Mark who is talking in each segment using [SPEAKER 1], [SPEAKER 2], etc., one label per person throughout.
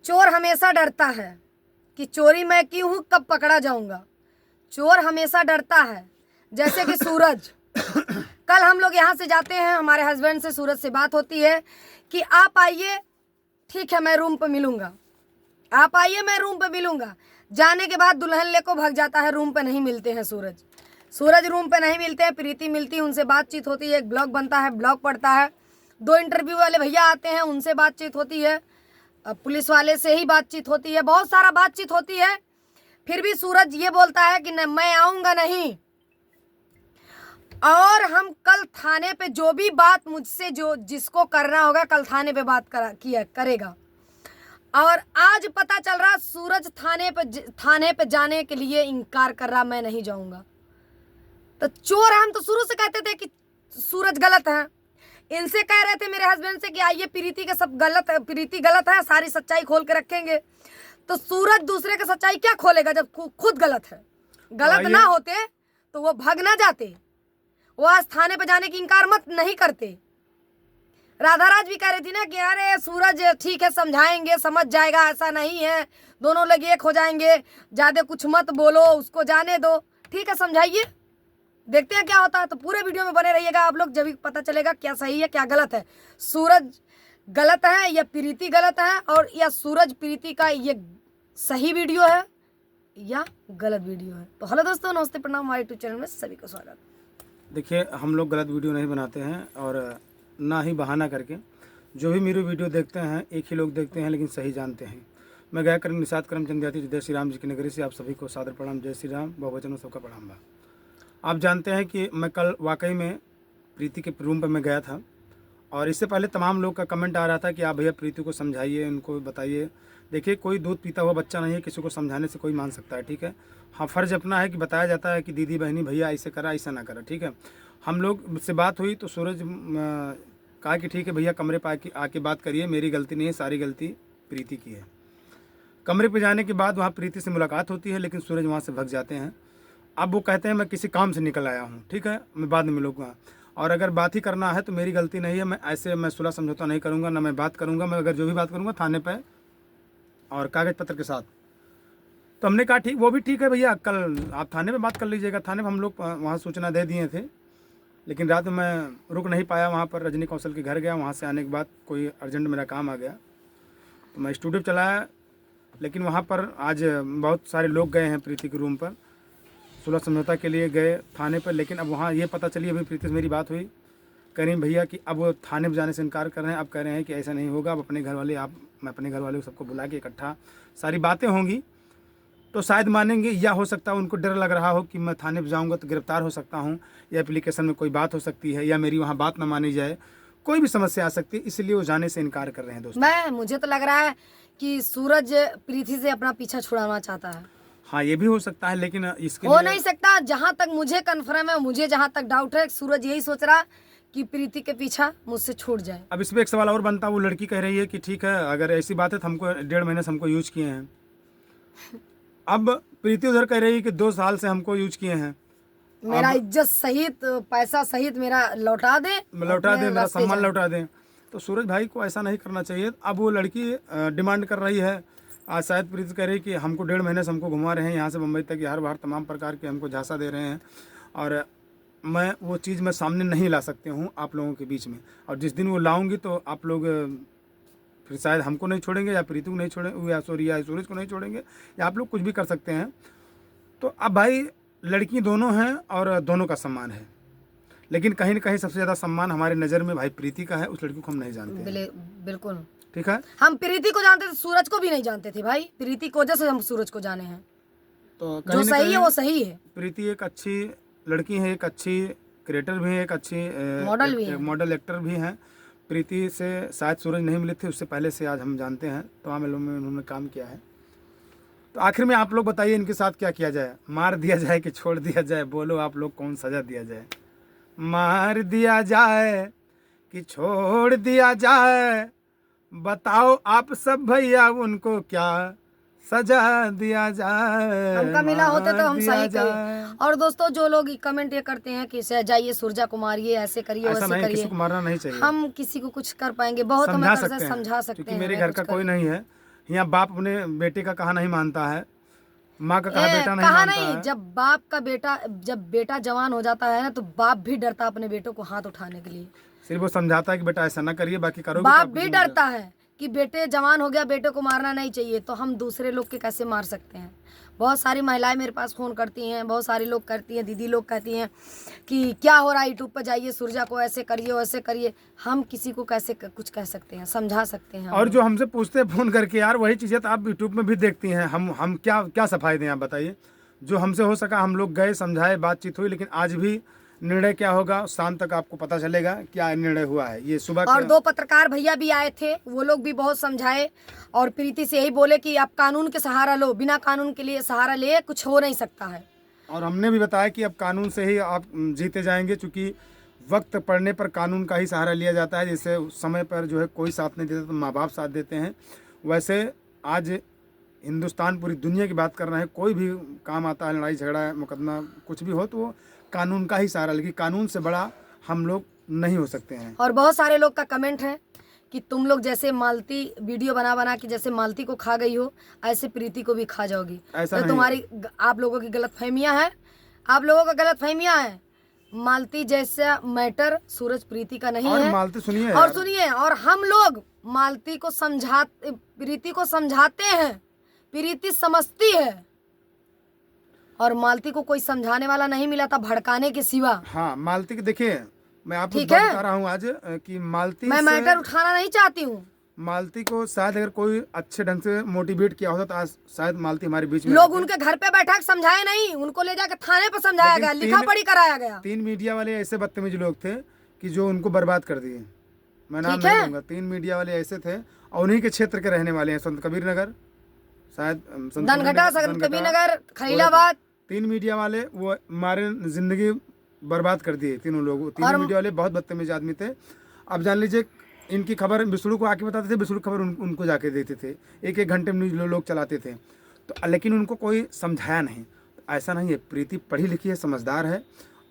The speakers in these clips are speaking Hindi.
[SPEAKER 1] चोर हमेशा डरता है कि चोरी मैं की हूँ, कब पकड़ा जाऊंगा। चोर हमेशा डरता है, जैसे कि सूरज। कल हम लोग यहाँ से जाते हैं, हमारे हस्बैंड से सूरज से बात होती है कि आप आइए, ठीक है मैं रूम पे मिलूंगा, आप आइए मैं रूम पे मिलूंगा। जाने के बाद दुल्हन लेको भाग जाता है, रूम पे नहीं मिलते हैं सूरज रूम पे नहीं मिलते हैं। प्रीति मिलती है, उनसे बातचीत होती है, एक ब्लॉग बनता है, ब्लॉग पढ़ता है, 2 इंटरव्यू वाले भैया आते हैं, उनसे बातचीत होती है, पुलिस वाले से ही बातचीत होती है, बहुत सारा बातचीत होती है। फिर भी सूरज ये बोलता है कि मैं आऊंगा नहीं। और हम कल थाने पे जो भी बात मुझसे जो जिसको करना होगा, कल थाने पे बात करेगा। और आज पता चल रहा सूरज थाने पे जाने के लिए इनकार कर रहा, मैं नहीं जाऊंगा। तो चोर हम तो शुरू से कहते थे कि सूरज गलत है। इनसे कह रहे थे मेरे हस्बैंड से कि आइए प्रीति का सब गलत है, प्रीति गलत है, सारी सच्चाई खोल के रखेंगे। तो सूरज दूसरे का सच्चाई क्या खोलेगा जब खुद गलत है। गलत ना होते तो वो भाग ना जाते, वो आज थाने पे जाने की इनकार मत नहीं करते। राधाराज भी कह रही थी ना कि अरे सूरज ठीक है, समझाएंगे, समझ जाएगा, ऐसा नहीं है, दोनों लोग एक हो जाएंगे, ज्यादा कुछ मत बोलो, उसको जाने दो। ठीक है, समझाइए, देखते हैं क्या होता है। तो पूरे वीडियो में बने रहिएगा आप लोग, जब भी पता चलेगा क्या सही है क्या गलत है। सूरज गलत है या प्रीति गलत है, और या सूरज प्रीति का ये सही वीडियो है या गलत वीडियो है। तो हेलो दोस्तों, नमस्ते, प्रणाम, हमारे यूट्यूब चैनल में सभी को स्वागत।
[SPEAKER 2] देखिए, हम लोग गलत वीडियो नहीं बनाते हैं और ना ही बहाना करके। जो भी मेरी वीडियो देखते हैं एक ही लोग देखते हैं, लेकिन सही जानते हैं। मैं गया कर्म निषाद करमचंद जाति जय श्री राम जी की नगरी से आप सभी को सादर प्रणाम। जय श्री राम, बहुवचन में सबका प्रणाम बा। आप जानते हैं कि मैं कल वाकई में प्रीति के रूम पर मैं गया था, और इससे पहले तमाम लोग का कमेंट आ रहा था कि आप भैया प्रीति को समझाइए, उनको बताइए। देखिए, कोई दूध पीता हुआ बच्चा नहीं है, किसी को समझाने से कोई मान सकता है, ठीक है। हाँ, फ़र्ज़ अपना है कि बताया जाता है कि दीदी बहनी भैया ऐसे करा ऐसा ना करा, ठीक है। हम लोग से बात हुई तो सूरज कहा कि ठीक है भैया, कमरे पर आके बात करिए, मेरी गलती नहीं है, सारी गलती प्रीति की है। कमरे पे जाने के बाद वहाँ प्रीति से मुलाकात होती है, लेकिन सूरज वहाँ से भाग जाते हैं। अब वो कहते हैं मैं किसी काम से निकल आया हूँ, ठीक है, मैं बाद में मिलूँगा, और अगर बात ही करना है तो मेरी गलती नहीं है, मैं सुलह समझौता नहीं करूँगा, ना मैं बात करूँगा। मैं अगर जो भी बात करूँगा थाने पे और कागज़ पत्र के साथ। तो हमने कहा ठीक, वो भी ठीक है भैया, कल आप थाने में बात कर लीजिएगा। थाने में हम लोग वहाँ सूचना दे दिए थे, लेकिन रात में मैं रुक नहीं पाया, वहाँ पर रजनी कौशल के घर गया। वहाँ से आने के बाद कोई अर्जेंट मेरा काम आ गया तो मैं स्टूडियो चलाया, लेकिन वहाँ पर आज बहुत सारे लोग गए हैं प्रीति के रूम पर, सुलह समझौता के लिए गए थाने पर। लेकिन अब वहाँ ये पता चली, अभी प्रीति से मेरी बात हुई, कह रही भैया कि अब वो थाने में जाने से इनकार कर रहे हैं। अब कह रहे हैं कि ऐसा नहीं होगा, अब अपने घर वाले मैं अपने घर वाले को सबको बुला के इकट्ठा सारी बातें होंगी तो शायद मानेंगे, या हो सकता है उनको डर लग रहा हो कि मैं थाने पर जाऊँगा तो गिरफ्तार हो सकता हूँ, या एप्लीकेशन में कोई बात हो सकती है, या मेरी वहाँ बात ना मानी जाए, कोई भी समस्या आ सकती है, इसलिए वो जाने से इनकार कर रहे हैं। दोस्तों,
[SPEAKER 1] मुझे तो लग रहा है कि सूरज प्रीति से अपना पीछा छुड़ाना चाहता है।
[SPEAKER 2] हाँ, ये भी हो सकता है, लेकिन इसके
[SPEAKER 1] हो
[SPEAKER 2] लिए
[SPEAKER 1] नहीं सकता। जहां तक मुझे कन्फर्म है, मुझे जहां तक डाउट है, सूरज यही सोच रहा कि प्रीति के पीछा मुझसे छूट जाए।
[SPEAKER 2] अब इसमें एक सवाल और बनता है, वो लड़की कह रही है कि ठीक है, अगर ऐसी बात है तो हमको 1.5 महीने से हमको यूज किए हैं। अब प्रीति उधर कह रही है कि 2 साल से हमको यूज किए हैं,
[SPEAKER 1] मेरा इज्जत सहित, पैसा सहित मेरा लौटा दे,
[SPEAKER 2] मेरा सम्मान लौटा दें। तो सूरज भाई को ऐसा नहीं करना चाहिए। अब वो लड़की डिमांड कर रही है, आज शायद प्रीति कह रही कि हमको 1.5 महीने से हमको घुमा रहे हैं, यहाँ से मुंबई तक, हर बार तमाम प्रकार के हमको झांसा दे रहे हैं, और मैं वो चीज़ मैं सामने नहीं ला सकती हूँ आप लोगों के बीच में। और जिस दिन वो लाऊंगी तो आप लोग फिर शायद हमको नहीं छोड़ेंगे, या प्रीति को नहीं छोड़ेंगे, या सूरज को नहीं छोड़ेंगे, या आप लोग कुछ भी कर सकते हैं। तो अब भाई, लड़की दोनों हैं और दोनों का सम्मान है, लेकिन कहीं न कहीं सबसे ज़्यादा सम्मान हमारे नज़र में भाई प्रीति का है। उस लड़की को हम नहीं जानते हैं।
[SPEAKER 1] बिल्कुल
[SPEAKER 2] ठीक है,
[SPEAKER 1] हम प्रीति को जानते थे, सूरज को भी नहीं जानते थे भाई। प्रीति की वजह से हम सूरज को जाने हैं।
[SPEAKER 2] तो
[SPEAKER 1] जो सही है वो सही है।
[SPEAKER 2] प्रीति एक अच्छी लड़की है, एक अच्छी क्रिएटर भी है, एक अच्छी मॉडल एक्टर भी हैं। प्रीति से शायद सूरज नहीं मिले थे, उससे पहले से आज हम जानते हैं, तमाम फिल्मों में उन्होंने काम किया है। तो आखिर में आप लोग बताइए, इनके साथ क्या किया जाए? मार दिया जाए कि छोड़ दिया जाए? बोलो आप लोग, कौन सज़ा दिया जाए? मार दिया जाए कि छोड़ दिया जाए? बताओ आप सब भैया, उनको क्या सजा दिया जाए?
[SPEAKER 1] हमका मिला होते तो हम सही करें। और दोस्तों, जो लोग कमेंट ये करते हैं कि जाइए सूरजा को मारिए, ऐसे करिए, वैसे करिए,
[SPEAKER 2] किसी को मारना नहीं चाहिए।
[SPEAKER 1] हम किसी को कुछ कर पाएंगे? बहुत हम समझा सकते हैं,
[SPEAKER 2] क्योंकि मेरे घर का कोई नहीं है, यहाँ बाप अपने बेटे का कहा नहीं मानता है, माँ का कहा बेटा नहीं
[SPEAKER 1] कहा
[SPEAKER 2] मानता
[SPEAKER 1] नहीं,
[SPEAKER 2] है।
[SPEAKER 1] जब बेटा जवान हो जाता है ना तो बाप भी डरता अपने बेटों को हाथ उठाने के लिए।
[SPEAKER 2] सिर्फ वो समझाता है कि बेटा ऐसा ना करिए, बाकी करोगे तो
[SPEAKER 1] बाप
[SPEAKER 2] आपको
[SPEAKER 1] भी
[SPEAKER 2] जिम्मेदारी।
[SPEAKER 1] डरता है कि बेटे जवान हो गया, बेटे को मारना नहीं चाहिए, तो हम दूसरे लोग के कैसे मार सकते हैं। बहुत सारी महिलाएं मेरे पास फ़ोन करती हैं, बहुत सारे लोग करती हैं, दीदी लोग कहती हैं कि क्या हो रहा है, यूट्यूब पर जाइए, सूरजा को ऐसे करिए वैसे करिए। हम किसी को कैसे कुछ कह सकते हैं, समझा सकते हैं।
[SPEAKER 2] और जो हमसे पूछते हैं फ़ोन करके, यार वही चीज़ें तो आप यूट्यूब में भी देखती हैं, हम क्या क्या सफाई दें, आप बताइए। जो हमसे हो सका हम लोग गए, समझाए, बातचीत हुई, लेकिन आज भी निर्णय क्या होगा शाम तक आपको पता चलेगा क्या निर्णय हुआ है। ये सुबह
[SPEAKER 1] और
[SPEAKER 2] के
[SPEAKER 1] 2 पत्रकार भैया भी आए थे, वो लोग भी बहुत समझाए और प्रीति से यही बोले कि आप कानून के सहारा लो, बिना कानून के लिए सहारा लिए कुछ हो नहीं सकता है।
[SPEAKER 2] और हमने भी बताया कि अब कानून से ही आप जीते जाएंगे, क्योंकि वक्त पड़ने पर कानून का ही सहारा लिया जाता है। जैसे उस समय पर जो है कोई साथ नहीं देता तो माँ बाप साथ देते हैं, वैसे आज हिंदुस्तान पूरी दुनिया की बात कर रहे हैं, कोई भी काम आता है, लड़ाई झगड़ा मुकदमा कुछ भी हो तो वो कानून का ही सहारा, लेकिन कानून से बड़ा हम लोग नहीं हो सकते हैं।
[SPEAKER 1] और बहुत सारे लोग का कमेंट है कि तुम लोग जैसे मालती वीडियो बना बना के जैसे मालती को खा गई हो, ऐसे प्रीति को भी खा जाओगी।
[SPEAKER 2] ऐसा
[SPEAKER 1] तो
[SPEAKER 2] नहीं
[SPEAKER 1] तुम्हारी आप लोगों की गलतफहमियां हैं, आप लोगों का गलतफहमियां हैं। मालती जैसा मैटर सूरज प्रीति का नहीं
[SPEAKER 2] और
[SPEAKER 1] है।
[SPEAKER 2] मालती सुनिए
[SPEAKER 1] और
[SPEAKER 2] यार,
[SPEAKER 1] सुनिए, और हम लोग मालती को प्रीति को समझाते हैं, प्रीति समझती है, और मालती को कोई समझाने वाला नहीं मिला था भड़काने के सिवा।
[SPEAKER 2] हाँ मालती के देखिए, मैं आपको
[SPEAKER 1] ठीक
[SPEAKER 2] बात
[SPEAKER 1] है?
[SPEAKER 2] बता रहा हूँ आज कि मालती
[SPEAKER 1] मैं
[SPEAKER 2] से
[SPEAKER 1] मैटर उठाना नहीं चाहती हूँ।
[SPEAKER 2] मालती को शायद अगर कोई अच्छे ढंग से मोटिवेट किया होता तो आज शायद मालती हमारे बीच में
[SPEAKER 1] लोग
[SPEAKER 2] रहती।
[SPEAKER 1] उनके घर पे बैठा के समझाए नहीं, उनको ले जाके थाने पे समझाया
[SPEAKER 2] लेकिन
[SPEAKER 1] गया, लिखा पढ़ी कराया गया।
[SPEAKER 2] 3 मीडिया वाले ऐसे बदतमीज लोग थे कि जो उनको बर्बाद कर दिए। मैं नाम
[SPEAKER 1] ठीक
[SPEAKER 2] नहीं
[SPEAKER 1] है?
[SPEAKER 2] लूंगा, 3 मीडिया वाले ऐसे थे और उन्हीं के क्षेत्र के रहने वाले हैं। संत कबीर नगर, शायद संत
[SPEAKER 1] धनघटा,
[SPEAKER 2] धनघटा,
[SPEAKER 1] कबीर नगर, खलीलाबाद।
[SPEAKER 2] 3 मीडिया वाले वो हमारे जिंदगी बर्बाद कर दिए तीनों लोग। 3 मीडिया वाले बहुत बदतमीज आदमी थे। अब जान लीजिए, इनकी खबर विष्णु को आके बताते थे, विष्णु खबर उनको जाके देते थे, एक घंटे में न्यूज लोग चलाते थे। तो लेकिन उनको कोई समझाया नहीं। ऐसा नहीं है, प्रीति पढ़ी लिखी है, समझदार है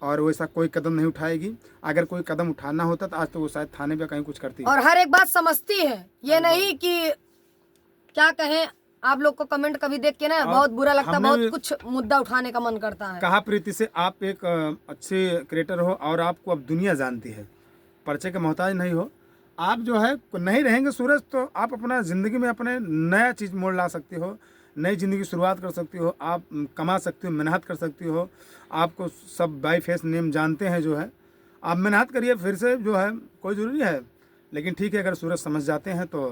[SPEAKER 2] और वैसा कोई कदम नहीं उठाएगी। अगर कोई कदम उठाना होता तो आज तो वो शायद थाने पे कहीं कुछ करती।
[SPEAKER 1] और हर एक बात समझती है, ये नहीं कि क्या कहें। आप लोग को कमेंट कभी देख के ना बहुत बुरा लगता है, बहुत कुछ मुद्दा उठाने का मन करता है।
[SPEAKER 2] कहा प्रीति से, आप एक अच्छे क्रिएटर हो और आपको अब दुनिया जानती है, पर्चे के मोहताज नहीं हो। आप जो है नहीं रहेंगे सूरज तो आप अपना ज़िंदगी में अपने नया चीज़ मोड़ ला सकती हो, नई ज़िंदगी की शुरुआत कर सकती हो, आप कमा सकती हो, मेहनत कर सकती हो। आपको सब बाई फेस नेम जानते हैं, जो है आप मेहनत करिए फिर से, जो है कोई ज़रूरी है। लेकिन ठीक है, अगर सूरज समझ जाते हैं तो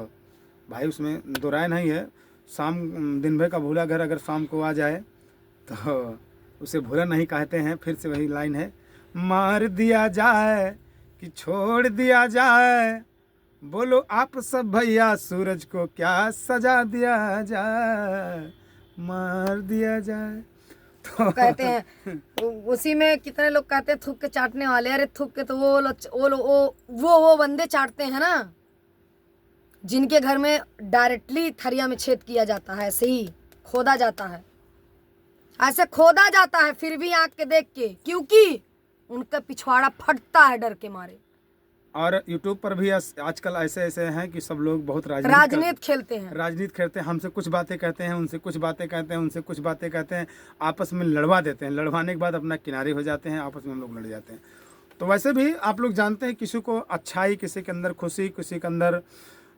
[SPEAKER 2] भाई उसमें दो राय नहीं है। शाम दिन भर का भूला घर अगर शाम को आ जाए तो उसे भूला नहीं कहते हैं। फिर से वही लाइन है, मार दिया जाए कि छोड़ दिया जाए, बोलो आप सब भैया, सूरज को क्या सजा दिया जाए, मार दिया जाए। तो
[SPEAKER 1] कहते हैं उसी में कितने लोग कहते हैं थूक के चाटने वाले। अरे थूक के तो वो बंदे चाटते हैं ना जिनके घर में डायरेक्टली थरिया में छेद किया जाता है, ऐसे ही खोदा जाता है, ऐसे खोदा जाता है फिर भी आंख के देख के, क्योंकि उनका पिछवाड़ा फटता है डर के मारे।
[SPEAKER 2] और यूट्यूब पर भी आजकल ऐसे ऐसे हैं कि सब लोग बहुत
[SPEAKER 1] राजनीति खेलते हैं,
[SPEAKER 2] राजनीति खेलते हैं। हमसे कुछ बातें कहते हैं, उनसे कुछ बातें कहते हैं, उनसे कुछ बातें कहते हैं, आपस में लड़वा देते हैं। लड़वाने के बाद अपना किनारे हो जाते हैं, आपस में हम लोग लड़ जाते हैं। तो वैसे भी आप लोग जानते हैं, किसी को अच्छाई, किसी के अंदर खुशी, किसी के अंदर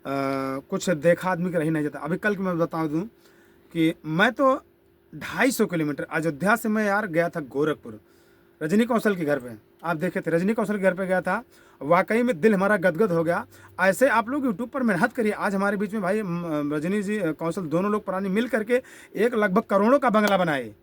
[SPEAKER 2] कुछ देखा आदमी का रही नहीं जाता। अभी कल की मैं बता दूं कि मैं तो 250 किलोमीटर अयोध्या से मैं यार गया था गोरखपुर, रजनी कौशल के घर पे। आप देखे थे, रजनी कौशल के घर पे गया था, वाकई में दिल हमारा गदगद हो गया। ऐसे आप लोग यूट्यूब पर मेहनत करिए। आज हमारे बीच में भाई रजनी जी, कौशल, दोनों लोग पुरानी मिल करके एक लगभग करोड़ों का बंगला बनाए,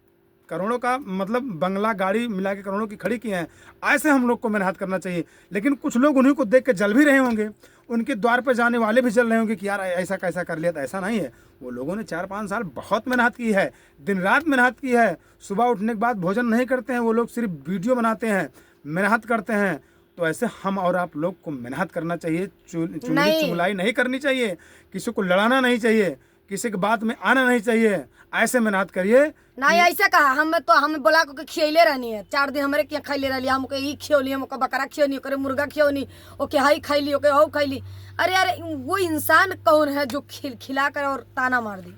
[SPEAKER 2] करोड़ों का मतलब बंगला गाड़ी मिला के करोड़ों की खड़ी की हैं। ऐसे हम लोग को मेहनत करना चाहिए। लेकिन कुछ लोग उन्हीं को देख के जल भी रहे होंगे, उनके द्वार पर जाने वाले भी जल रहे होंगे कि यार ऐसा कैसा कर लिया। तो ऐसा नहीं है, वो लोगों ने 4-5 साल बहुत मेहनत की है, दिन रात मेहनत की है। सुबह उठने के बाद भोजन नहीं करते हैं वो लोग, सिर्फ वीडियो बनाते हैं, मेहनत करते हैं। तो ऐसे हम और आप लोग को मेहनत करना चाहिए, चुगलाई नहीं करनी चाहिए, किसी को लड़ाना नहीं चाहिए। किसी की बात में आना नहीं चाहिए, ऐसे मेहनत करिए।
[SPEAKER 1] नहीं ऐसे कहा हम बोला को खियले रहनी है 4 दिन हमरे के खैले रहली, हमके ई खियौली, हमको बकरा खियौनी, ओकरे मुर्गा खियौनी, ओके हाई खैली, ओके हौ खैली। अरे अरे वो इंसान कौन है जो खिला कर और ताना मार दी।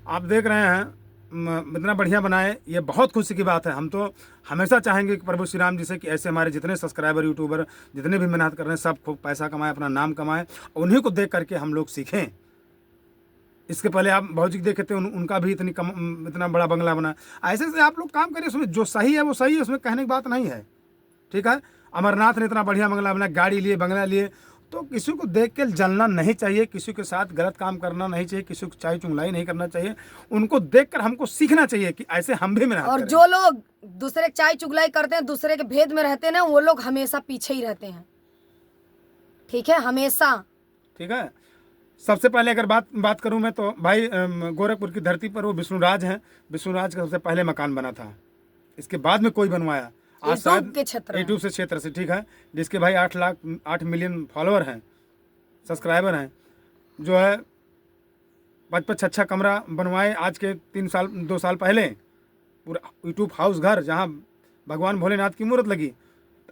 [SPEAKER 2] आप देख रहे हैं इतना बढ़िया बनाए, ये बहुत खुशी की बात है। हम तो हमेशा चाहेंगे कि प्रभु श्री राम जी से कि ऐसे हमारे जितने सब्सक्राइबर यूट्यूबर जितने भी मेहनत कर रहे हैं सब खूब पैसा कमाएं, अपना नाम कमाएं, उन्हीं को देख करके हम लोग सीखें। इसके पहले आप भाजी देखे थे, उनका भी इतना बड़ा बंगला बना। ऐसे से आप लोग काम करिए, उसमें जो सही है वो सही है, उसमें कहने की बात नहीं है, ठीक है। अमरनाथ ने इतना बढ़िया बंगला बना, गाड़ी लिए, बंगला लिए, तो किसी को देख के जलना नहीं चाहिए, किसी के साथ गलत काम करना नहीं चाहिए, किसी को चाय चुंगलाई नहीं करना चाहिए। उनको देखकर हमको सीखना चाहिए कि ऐसे हम भी मेहनत
[SPEAKER 1] और
[SPEAKER 2] करें।
[SPEAKER 1] जो लोग दूसरे के चाय चुगलाई करते हैं, दूसरे के भेद में रहते हैं ना, वो लोग हमेशा पीछे ही रहते हैं, ठीक है, हमेशा।
[SPEAKER 2] ठीक है। सबसे पहले अगर बात करूं मैं तो भाई गोरखपुर की धरती पर वो विष्णुराज हैं। विष्णुराज का सबसे पहले मकान बना था, इसके बाद में कोई बनवाया। आज शायद
[SPEAKER 1] के क्षेत्र में।
[SPEAKER 2] यूट्यूब से क्षेत्र से, ठीक है, जिसके भाई 8 मिलियन फॉलोअर हैं, सब्सक्राइबर हैं, जो है 5-6 कमरा बनवाए आज के 2 साल पहले, पूरा यूट्यूब हाउस घर जहाँ भगवान भोलेनाथ की मूर्त लगी।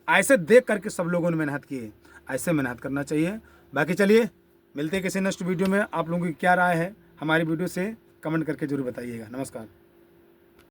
[SPEAKER 2] ऐसे देख करके सब लोगों ने मेहनत की है, ऐसे मेहनत करना चाहिए। बाकी चलिए मिलते हैं किसी नेक्स्ट वीडियो में। आप लोगों की क्या राय है हमारी वीडियो से कमेंट करके जरूर बताइएगा। नमस्कार।